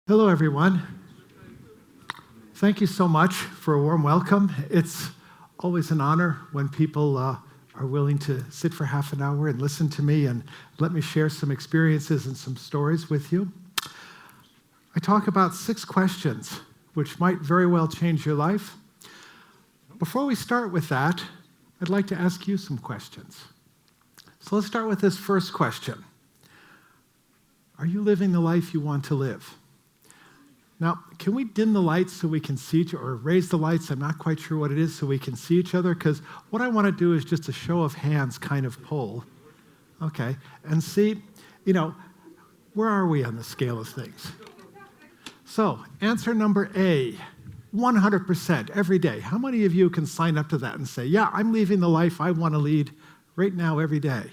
Hello, everyone. Thank you so much for a warm welcome. It's always an honor when people are willing to sit for half an hour and listen to me and let me share some experiences and some stories with you. I talk about 6 questions which might very well change your life. Before we start with that, I'd like to ask you some questions. So let's start with this first question. Are you living the life you want to live? Now, can we dim the lights so we can see each other, or raise the lights? I'm not quite sure what it is, so we can see each other, because what I want to do is just a show of hands kind of poll, okay, and see, where are we on the scale of things? So, answer number A, 100% every day. How many of you can sign up to that and say, yeah, I'm living the life I want to lead right now every day?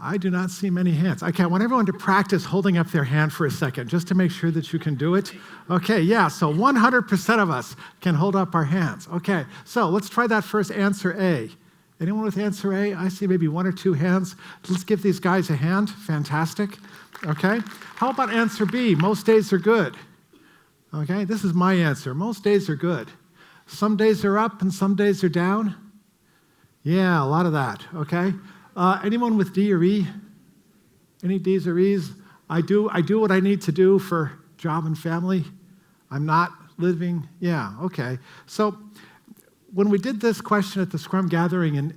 I do not see many hands. Okay, I want everyone to practice holding up their hand for a second, just to make sure that you can do it. Okay, yeah, so 100% of us can hold up our hands. Okay, so let's try that first, answer A. Anyone with answer A? I see maybe 1 or 2 hands. Let's give these guys a hand. Fantastic. Okay, how about answer B? Most days are good. Okay, this is my answer. Most days are good. Some days are up and some days are down. Yeah, a lot of that, okay? Anyone with D or E? Any Ds or Es? I do what I need to do for job and family. I'm not living, yeah, okay. So when we did this question at the Scrum gathering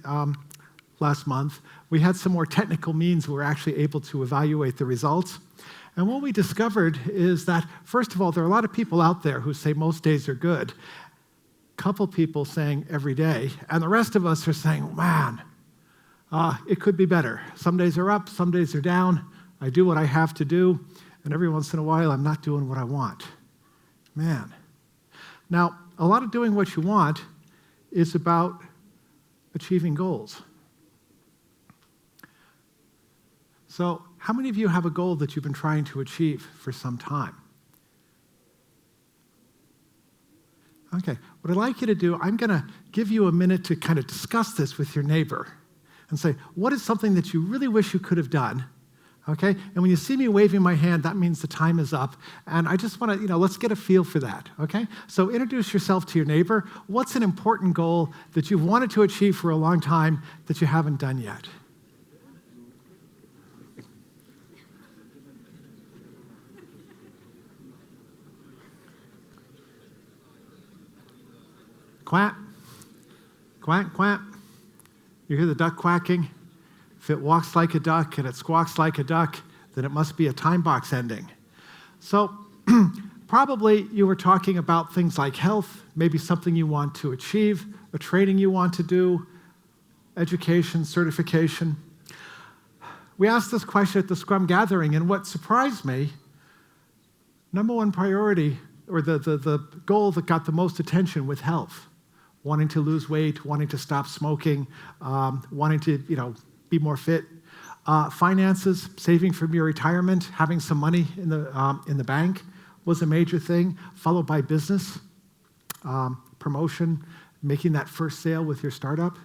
last month, we had some more technical means we were actually able to evaluate the results. And what we discovered is that, first of all, there are a lot of people out there who say most days are good. Couple people saying every day, and the rest of us are saying, man, it could be better. Some days are up, some days are down. I do what I have to do, and every once in a while, I'm not doing what I want. Man. Now, a lot of doing what you want is about achieving goals. So, how many of you have a goal that you've been trying to achieve for some time? Okay, what I'd like you to do, I'm going to give you a minute to kind of discuss this with your neighbor and say, what is something that you really wish you could have done? Okay, and when you see me waving my hand, that means the time is up. And I just want to, let's get a feel for that, okay? So introduce yourself to your neighbor. What's an important goal that you've wanted to achieve for a long time that you haven't done yet? Quack, quack, quack. You hear the duck quacking? If it walks like a duck and it squawks like a duck, then it must be a time box ending. So probably you were talking about things like health, maybe something you want to achieve, a training you want to do, education, certification. We asked this question at the Scrum gathering, and what surprised me, number one priority, or the goal that got the most attention with health. Wanting to lose weight, wanting to stop smoking, wanting to, be more fit. Finances, saving from your retirement, having some money in the bank was a major thing, followed by business, promotion, making that first sale with your startup.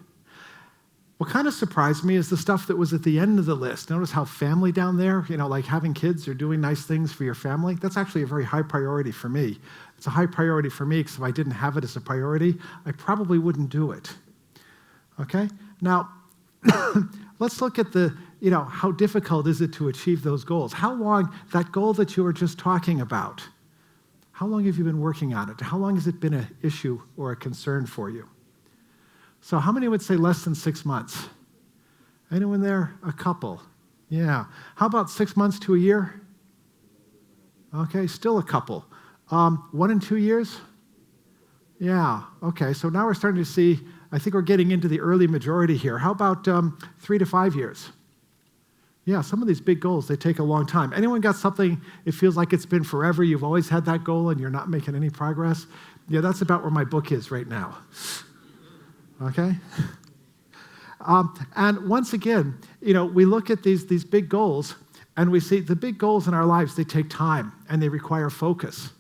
What kind of surprised me is the stuff that was at the end of the list. Notice how family down there, like having kids or doing nice things for your family, that's actually a very high priority for me. It's a high priority for me because if I didn't have it as a priority, I probably wouldn't do it. Okay? Now, let's look at how difficult is it to achieve those goals? How long, that goal that you were just talking about, how long have you been working on it? How long has it been an issue or a concern for you? So how many would say less than 6 months? Anyone there? A couple. Yeah. How about 6 months to a year? Okay, still a couple. 1 and 2 years? Yeah, okay, so now we're starting to see, I think we're getting into the early majority here. How about 3 to 5 years? Yeah, some of these big goals, they take a long time. Anyone got something, it feels like it's been forever, you've always had that goal and you're not making any progress? Yeah, that's about where my book is right now. Okay? And once again, we look at these big goals and we see the big goals in our lives, they take time and they require focus.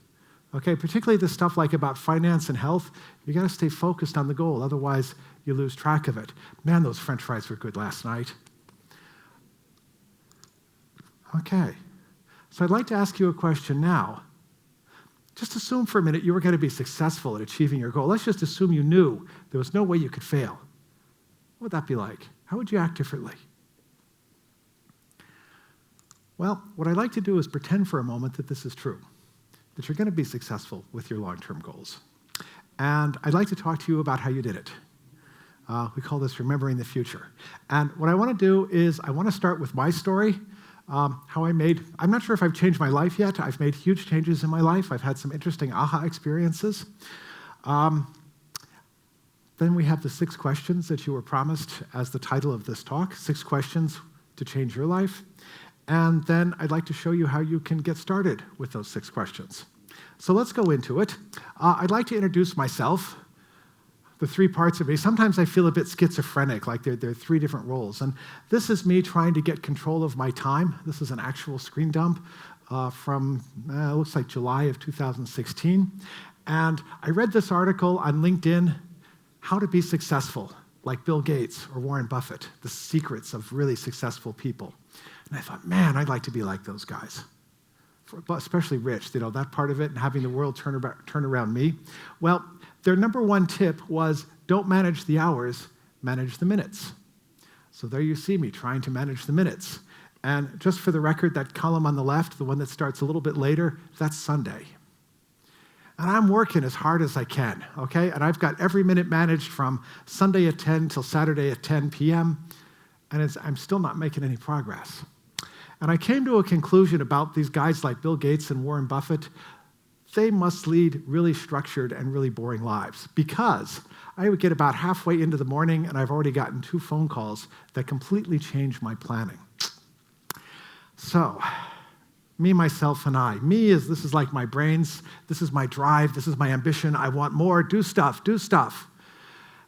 Okay, particularly the stuff like about finance and health, you got to stay focused on the goal, otherwise you lose track of it. Man, those French fries were good last night. Okay, So I'd like to ask you a question now. Just assume for a minute you were going to be successful at achieving your goal. Let's just assume you knew there was no way you could fail. What would that be like? How would you act differently? Well, what I'd like to do is pretend for a moment that this is true, that you're going to be successful with your long-term goals. And I'd like to talk to you about how you did it. We call this remembering the future. And what I want to do is I want to start with my story, I'm not sure if I've changed my life yet. I've made huge changes in my life. I've had some interesting aha experiences. Then we have the 6 questions that you were promised as the title of this talk, 6 questions to change your life. And then I'd like to show you how you can get started with those 6 questions. So let's go into it. I'd like to introduce myself, the 3 parts of me. Sometimes I feel a bit schizophrenic, like there are 3 different roles. And this is me trying to get control of my time. This is an actual screen dump from, looks like July of 2016. And I read this article on LinkedIn, How to Be Successful, like Bill Gates or Warren Buffett, the secrets of really successful people. And I thought, man, I'd like to be like those guys. Especially rich, that part of it, and having the world turn around me. Well, their number 1 tip was, don't manage the hours, manage the minutes. So there you see me trying to manage the minutes. And just for the record, that column on the left, the one that starts a little bit later, that's Sunday. And I'm working as hard as I can, okay? And I've got every minute managed from Sunday at 10 till Saturday at 10 p.m., and I'm still not making any progress. And I came to a conclusion about these guys like Bill Gates and Warren Buffett. They must lead really structured and really boring lives, because I would get about halfway into the morning and I've already gotten 2 phone calls that completely changed my planning. So, me, myself, and I. This is like my brains, this is my drive, this is my ambition, I want more, do stuff.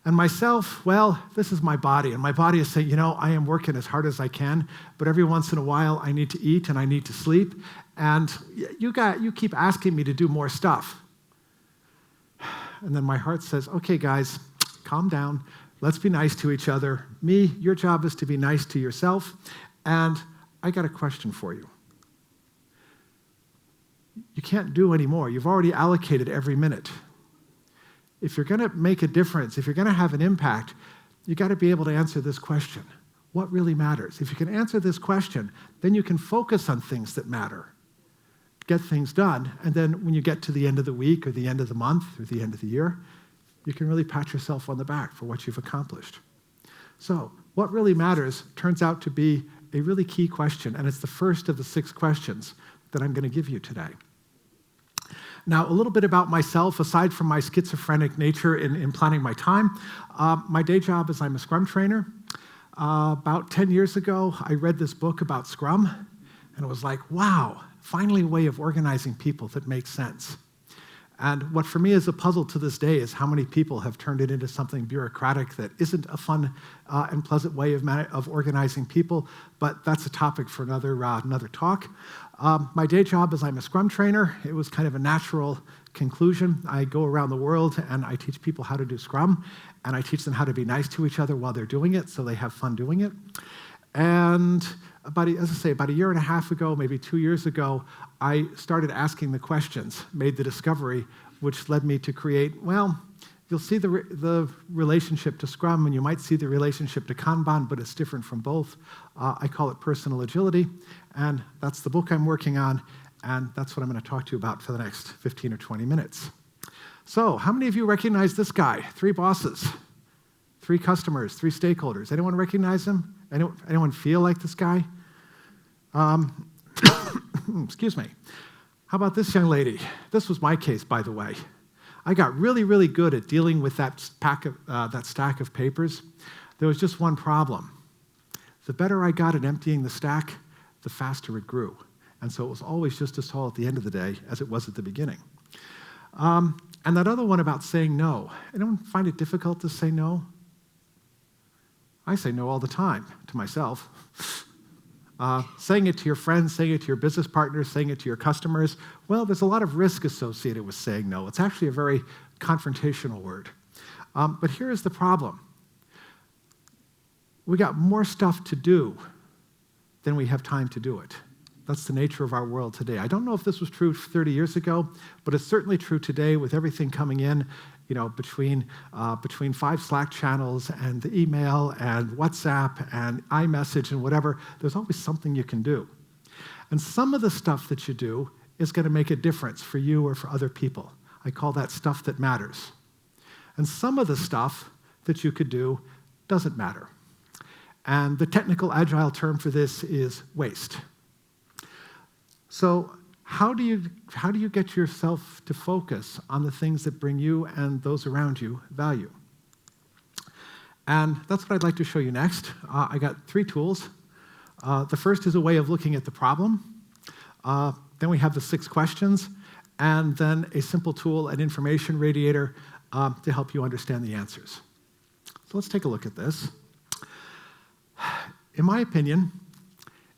And myself, well, this is my body. And my body is saying, I am working as hard as I can, but every once in a while I need to eat and I need to sleep. And you keep asking me to do more stuff. And then my heart says, okay, guys, calm down. Let's be nice to each other. Your job is to be nice to yourself. And I got a question for you. You can't do any more. You've already allocated every minute. If you're going to make a difference, if you're going to have an impact, you got to be able to answer this question. What really matters? If you can answer this question, then you can focus on things that matter, get things done, and then when you get to the end of the week or the end of the month or the end of the year, you can really pat yourself on the back for what you've accomplished. So, what really matters turns out to be a really key question, and it's the first of the 6 questions that I'm going to give you today. Now, a little bit about myself, aside from my schizophrenic nature in planning my time. My day job is I'm a Scrum trainer. About 10 years ago, I read this book about Scrum, and it was like, wow, finally a way of organizing people that makes sense. And what for me is a puzzle to this day is how many people have turned it into something bureaucratic that isn't a fun and pleasant way of organizing people, but that's a topic for another talk. My day job is I'm a Scrum trainer. It was kind of a natural conclusion. I go around the world and I teach people how to do Scrum, and I teach them how to be nice to each other while they're doing it so they have fun doing it. And about a year and a half ago, maybe 2 years ago, I started asking the questions, made the discovery, which led me to create, you'll see the relationship to Scrum, and you might see the relationship to Kanban, but it's different from both. I call it personal agility, and that's the book I'm working on, and that's what I'm going to talk to you about for the next 15 or 20 minutes. So, how many of you recognize this guy? 3 bosses, 3 customers, 3 stakeholders. Anyone recognize him? Anyone feel like this guy? Excuse me. How about this young lady? This was my case, by the way. I got really, really good at dealing with that stack of papers. There was just one problem. The better I got at emptying the stack, the faster it grew. And so it was always just as tall at the end of the day as it was at the beginning. And that other one about saying no. Anyone find it difficult to say no? I say no all the time to myself. Saying it to your friends, saying it to your business partners, saying it to your customers, well, there's a lot of risk associated with saying no. It's actually a very confrontational word. But here is the problem. We got more stuff to do than we have time to do it. That's the nature of our world today. I don't know if this was true 30 years ago, but it's certainly true today with everything coming in, between 5 Slack channels and the email and WhatsApp and iMessage and whatever. There's always something you can do. And some of the stuff that you do is going to make a difference for you or for other people. I call that stuff that matters. And some of the stuff that you could do doesn't matter. And the technical agile term for this is waste. So how do you get yourself to focus on the things that bring you and those around you value? And that's what I'd like to show you next. I got 3 tools. The first is a way of looking at the problem. Then we have the 6 questions, and then a simple tool, an information radiator, to help you understand the answers. So let's take a look at this. In my opinion,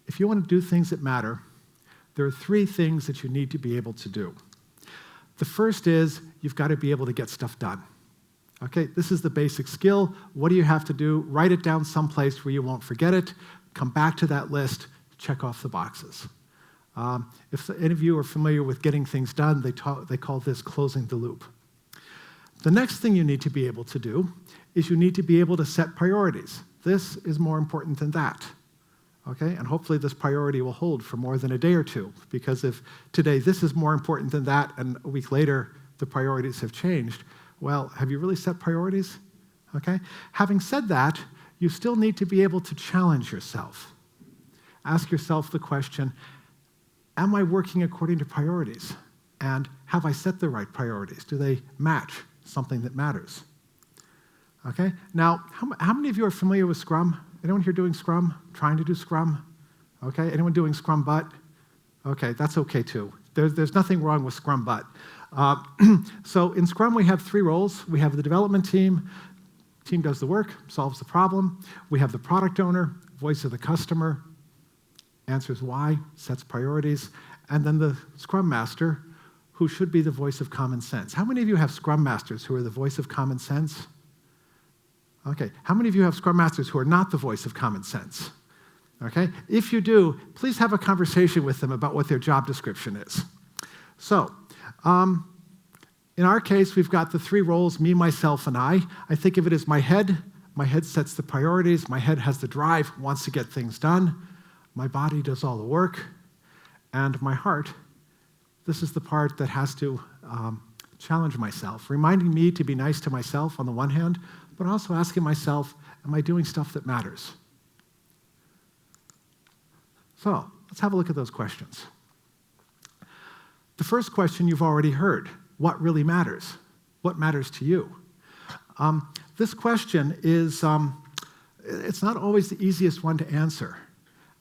if you want to do things that matter, there are 3 things that you need to be able to do. The first is you've got to be able to get stuff done. Okay, this is the basic skill. What do you have to do? Write it down someplace where you won't forget it. Come back to that list, check off the boxes. If any of you are familiar with getting things done, they call this closing the loop. The next thing you need to be able to do is you need to be able to set priorities. This is more important than that. Okay, and hopefully this priority will hold for more than a day or two, because if today this is more important than that and a week later the priorities have changed, well, have you really set priorities? Okay, having said that, you still need to be able to challenge yourself. Ask yourself the question, am I working according to priorities? And have I set the right priorities? Do they match something that matters? Okay, now, how many of you are familiar with Scrum? Anyone here doing Scrum? Trying to do Scrum? Okay, anyone doing Scrum Butt? Okay, that's okay too. There's nothing wrong with Scrum Butt. So in Scrum, we have 3 roles. We have the development team. Team does the work, solves the problem. We have the product owner, voice of the customer, answers why, sets priorities, and then the Scrum Master, who should be the voice of common sense. How many of you have Scrum Masters who are the voice of common sense? Okay, how many of you have Scrum Masters who are not the voice of common sense? Okay, if you do, please have a conversation with them about what their job description is. So, in our case, we've got the 3 roles, me, myself, and I. I think of it as my head. My head sets the priorities. My head has the drive, wants to get things done. My body does all the work. And my heart, this is the part that has to challenge myself, reminding me to be nice to myself on the one hand, but also asking myself, am I doing stuff that matters? So let's have a look at those questions. The first question you've already heard. What really matters? What matters to you? This question is, it's not always the easiest one to answer.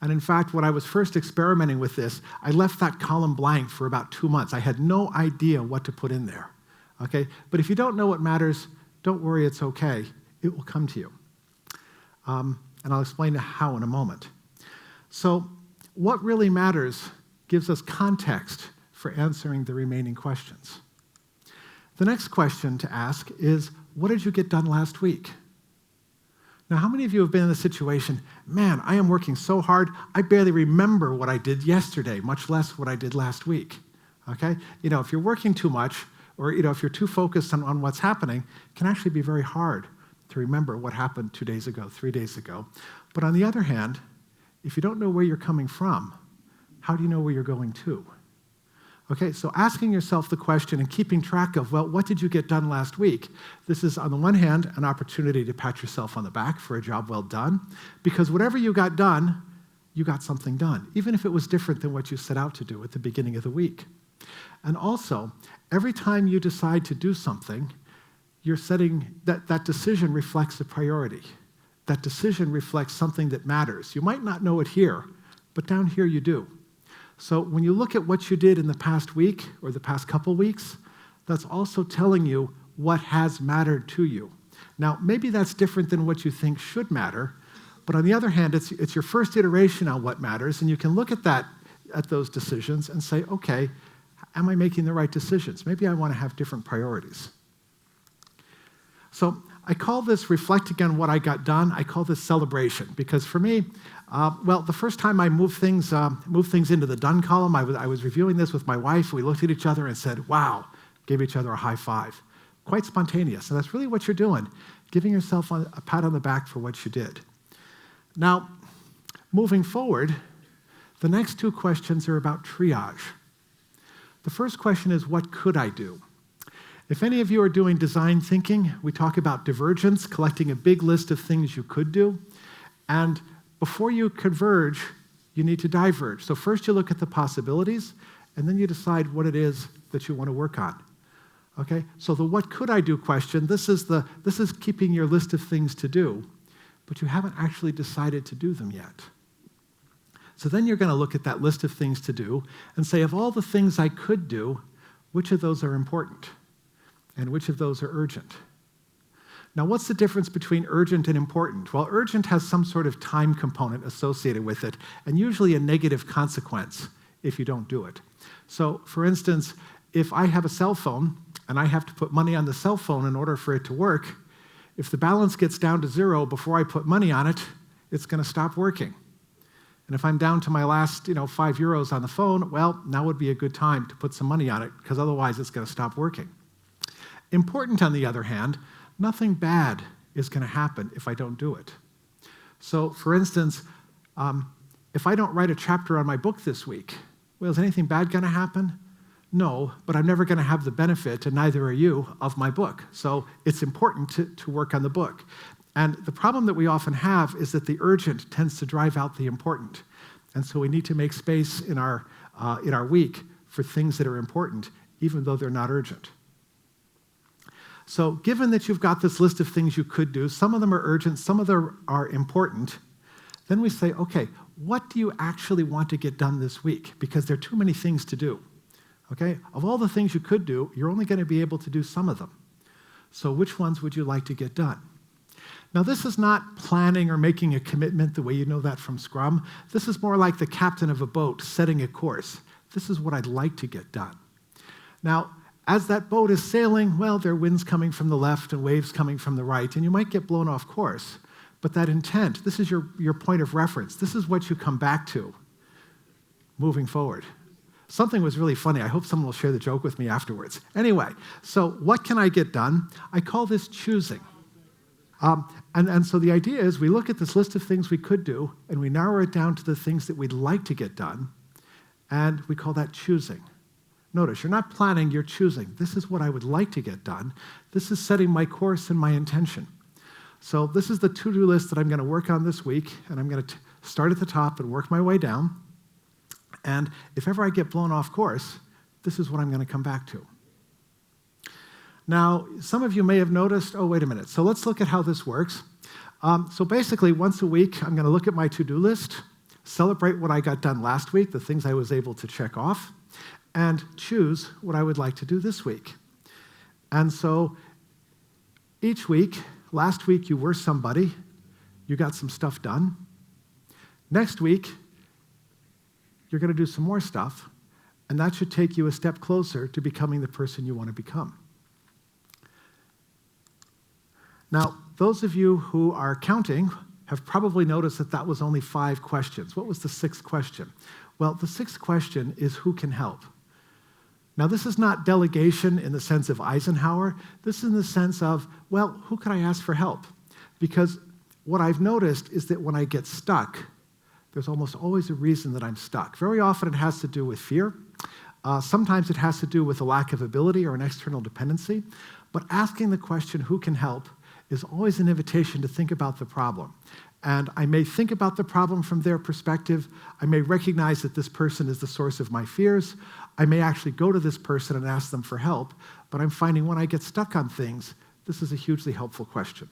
And in fact, when I was first experimenting with this, I left that column blank for about 2 months. I had no idea what to put in there. Okay? But if you don't know what matters, don't worry, it's okay. It will come to you. And I'll explain how in a moment. So, what really matters gives us context for answering the remaining questions. The next question to ask is, what did you get done last week? Now, how many of you have been in the situation, man, I am working so hard, I barely remember what I did yesterday, much less what I did last week, okay? If you're working too much, or if you're too focused on what's happening, it can actually be very hard to remember what happened 2 days ago, 3 days ago. But on the other hand, if you don't know where you're coming from, how do you know where you're going to? Okay, so asking yourself the question and keeping track of, well, what did you get done last week? This is, on the one hand, an opportunity to pat yourself on the back for a job well done, because whatever you got done, you got something done, even if it was different than what you set out to do at the beginning of the week. And also, every time you decide to do something, you're setting, that decision reflects a priority. That decision reflects something that matters. You might not know it here, but down here you do. So when you look at what you did in the past week or the past couple weeks, that's also telling you what has mattered to you. Now, maybe that's different than what you think should matter, but on the other hand, it's your first iteration on what matters, and you can look at those decisions and say, okay, am I making the right decisions? Maybe I want to have different priorities. So I call this reflecting on what I got done. I call this celebration, because for me, Well, the first time I moved things into the done column, I was reviewing this with my wife. We looked at each other and said, wow, gave each other a high five. Quite spontaneous, and that's really what you're doing, giving yourself a pat on the back for what you did. Now, moving forward, the next two questions are about triage. The first question is, what could I do? If any of you are doing design thinking, we talk about divergence, collecting a big list of things you could do, and before you converge, you need to diverge. So first you look at the possibilities, and then you decide what it is that you want to work on. Okay? So the what could I do question, this is keeping your list of things to do, but you haven't actually decided to do them yet. So then you're going to look at that list of things to do and say, of all the things I could do, which of those are important? And which of those are urgent? Now, what's the difference between urgent and important? Well, urgent has some sort of time component associated with it, and usually a negative consequence if you don't do it. So, for instance, if I have a cell phone and I have to put money on the cell phone in order for it to work, if the balance gets down to zero before I put money on it, it's going to stop working. And if I'm down to my last, €5 on the phone, well, now would be a good time to put some money on it, because otherwise it's going to stop working. Important, on the other hand, nothing bad is going to happen if I don't do it. So, for instance, if I don't write a chapter on my book this week, well, is anything bad going to happen? No, but I'm never going to have the benefit, and neither are you, of my book. So it's important to work on the book. And the problem that we often have is that the urgent tends to drive out the important. And so we need to make space in our week for things that are important, even though they're not urgent. So given that you've got this list of things you could do, some of them are urgent, some of them are important, then we say, okay, what do you actually want to get done this week? Because there are too many things to do. Okay? Of all the things you could do, you're only going to be able to do some of them. So which ones would you like to get done? Now, this is not planning or making a commitment the way you know that from Scrum. This is more like the captain of a boat setting a course. This is what I'd like to get done. Now, as that boat is sailing, well, there are winds coming from the left and waves coming from the right, and you might get blown off course. But that intent, this is your point of reference. This is what you come back to moving forward. Something was really funny. I hope someone will share the joke with me afterwards. Anyway, so what can I get done? I call this choosing. And so the idea is we look at this list of things we could do, and we narrow it down to the things that we'd like to get done, and we call that choosing. Notice, you're not planning, you're choosing. This is what I would like to get done. This is setting my course and my intention. So this is the to-do list that I'm going to work on this week, and I'm going to start at the top and work my way down. And if ever I get blown off course, this is what I'm going to come back to. Now, some of you may have noticed, oh, wait a minute. So let's look at how this works. So basically, once a week, I'm going to look at my to-do list, celebrate what I got done last week, the things I was able to check off, and choose what I would like to do this week. And so each week, last week you were somebody, you got some stuff done. Next week, you're going to do some more stuff, and that should take you a step closer to becoming the person you want to become. Now, those of you who are counting have probably noticed that that was only 5 questions. What was the 6th question? Well, the 6th question is who can help? Now, this is not delegation in the sense of Eisenhower. This is in the sense of, well, who can I ask for help? Because what I've noticed is that when I get stuck, there's almost always a reason that I'm stuck. Very often it has to do with fear. Sometimes it has to do with a lack of ability or an external dependency. But asking the question, who can help, is always an invitation to think about the problem. And I may think about the problem from their perspective. I may recognize that this person is the source of my fears. I may actually go to this person and ask them for help. But I'm finding when I get stuck on things, this is a hugely helpful question.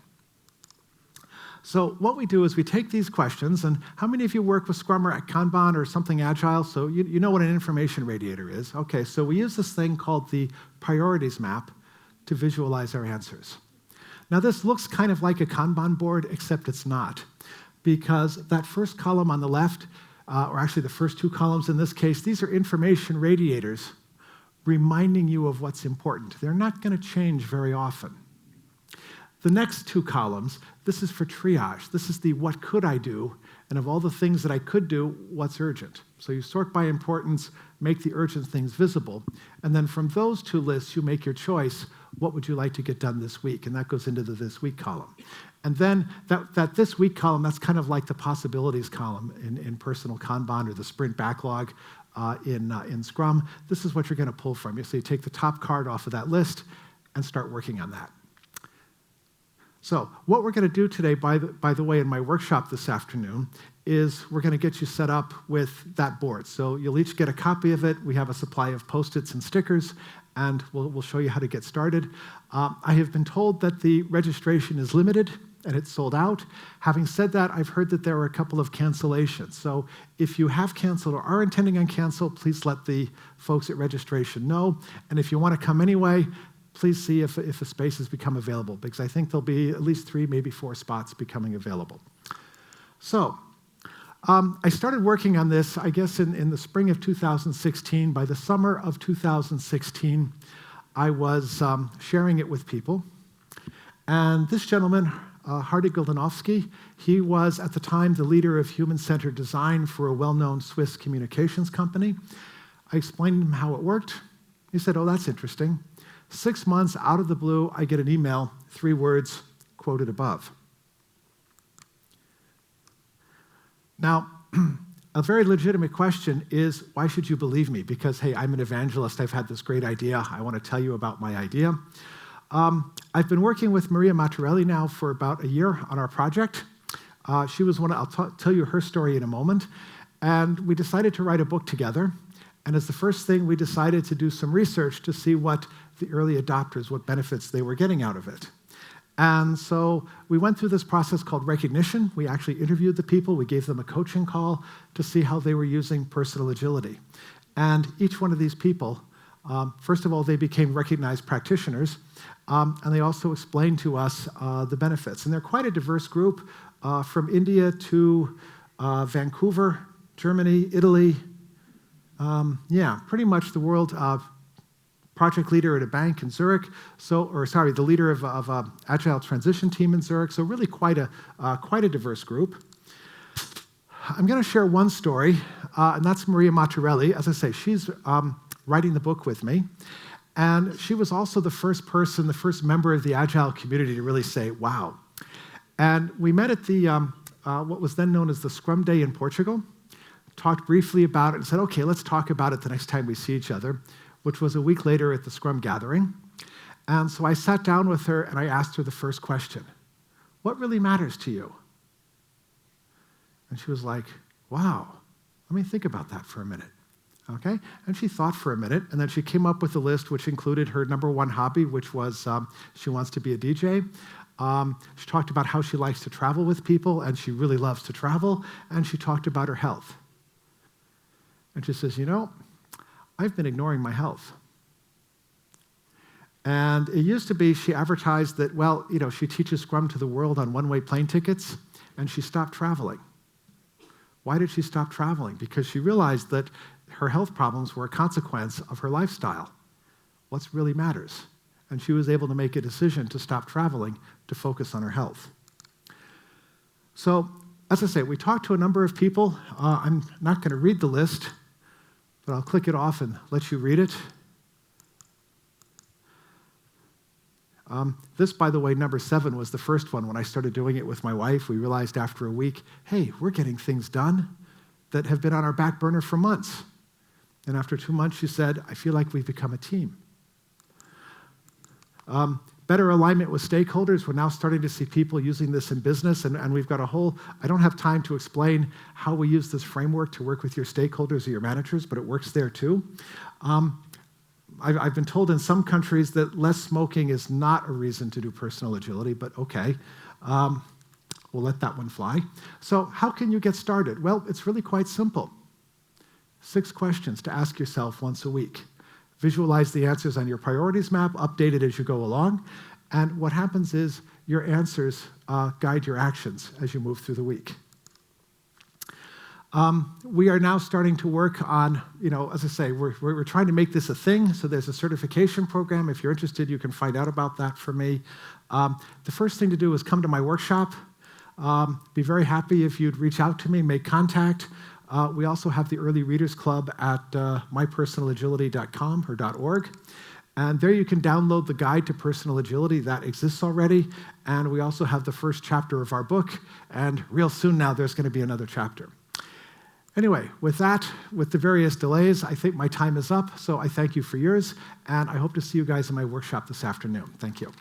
So what we do is we take these questions, and how many of you work with Scrum or Kanban or something agile? So you know what an information radiator is. Okay, so we use this thing called the priorities map to visualize our answers. Now this looks kind of like a Kanban board, except it's not, because that first column on the left, or actually the first 2 columns in this case, these are information radiators reminding you of what's important. They're not going to change very often. The next 2 columns, this is for triage. This is the what could I do, And of all the things that I could do, what's urgent? So you sort by importance, make the urgent things visible. And then from those two lists, you make your choice. What would you like to get done this week? And that goes into the this week column. And then that this week column, that's kind of like the possibilities column in personal Kanban or the sprint backlog in Scrum. This is what you're going to pull from. So you take the top card off of that list and start working on that. So what we're going to do today, by the way, in my workshop this afternoon, is we're going to get you set up with that board. So you'll each get a copy of it. We have a supply of Post-its and stickers, and we'll show you how to get started. I have been told that the registration is limited, and it's sold out. Having said that, I've heard that there are a couple of cancellations. So if you have canceled or are intending on cancel, please let the folks at registration know. And if you want to come anyway, please see if a space has become available, because I think there'll be at least 3, maybe 4 spots becoming available. So I started working on this, I guess, in the spring of 2016. By the summer of 2016, I was sharing it with people. And this gentleman, Hardy Goldanovsky, he was at the time the leader of human-centered design for a well-known Swiss communications company. I explained to him how it worked. He said, "Oh, that's interesting." 6 months out of the blue, I get an email, 3 words quoted above. Now, a very legitimate question is, why should you believe me? Because, hey, I'm an evangelist. I've had this great idea. I want to tell you about my idea. I've been working with Maria Mattarelli now for about a year on our project. She was one. I'll tell you her story in a moment. And we decided to write a book together. And as the first thing, we decided to do some research to see what the early adopters, what benefits they were getting out of it. And so we went through this process called recognition. We actually interviewed the people. We gave them a coaching call to see how they were using personal agility. And each one of these people, first of all, they became recognized practitioners, and they also explained to us the benefits. And they're quite a diverse group, from India to Vancouver, Germany, Italy, pretty much the world. Project leader at a bank in Zurich, the leader of Agile transition team in Zurich, so really quite a diverse group. I'm going to share one story, and that's Maria Mattarelli. As I say, she's writing the book with me, and she was also the first member of the Agile community to really say, wow. And we met at the what was then known as the Scrum Day in Portugal, talked briefly about it, and said, okay, let's talk about it the next time we see each other, which was a week later at the Scrum Gathering. And so I sat down with her and I asked her the first question: what really matters to you? And she was like, wow, let me think about that for a minute. Okay? And she thought for a minute, and then she came up with a list which included her number 1 hobby, which was she wants to be a DJ. She talked about how she likes to travel with people, and she really loves to travel, and she talked about her health. And she says, I've been ignoring my health. And it used to be she advertised that, she teaches Scrum to the world on one-way plane tickets, and she stopped traveling. Why did she stop traveling? Because she realized that her health problems were a consequence of her lifestyle. What really matters? And she was able to make a decision to stop traveling to focus on her health. So, as I say, we talked to a number of people. I'm not going to read the list, but I'll click it off and let you read it. This, by the way, number 7 was the first one. When I started doing it with my wife, we realized after a week, hey, we're getting things done that have been on our back burner for months. And after 2 months, she said, I feel like we've become a team. Better alignment with stakeholders. We're now starting to see people using this in business, and we've got I don't have time to explain how we use this framework to work with your stakeholders or your managers, but it works there too. I've been told in some countries that less smoking is not a reason to do personal agility, but okay. We'll let that one fly. So how can you get started? Well, it's really quite simple. 6 questions to ask yourself once a week. Visualize the answers on your priorities map, update it as you go along, and what happens is your answers guide your actions as you move through the week. We are now starting to work on, as I say, we're trying to make this a thing, so there's a certification program. If you're interested, you can find out about that from me. The first thing to do is come to my workshop. Be very happy if you'd reach out to me, make contact. We also have the Early Readers Club at mypersonalagility.com or .org. And there you can download the guide to personal agility that exists already. And we also have the first chapter of our book. And real soon now, there's going to be another chapter. Anyway, with that, with the various delays, I think my time is up. So I thank you for yours. And I hope to see you guys in my workshop this afternoon. Thank you.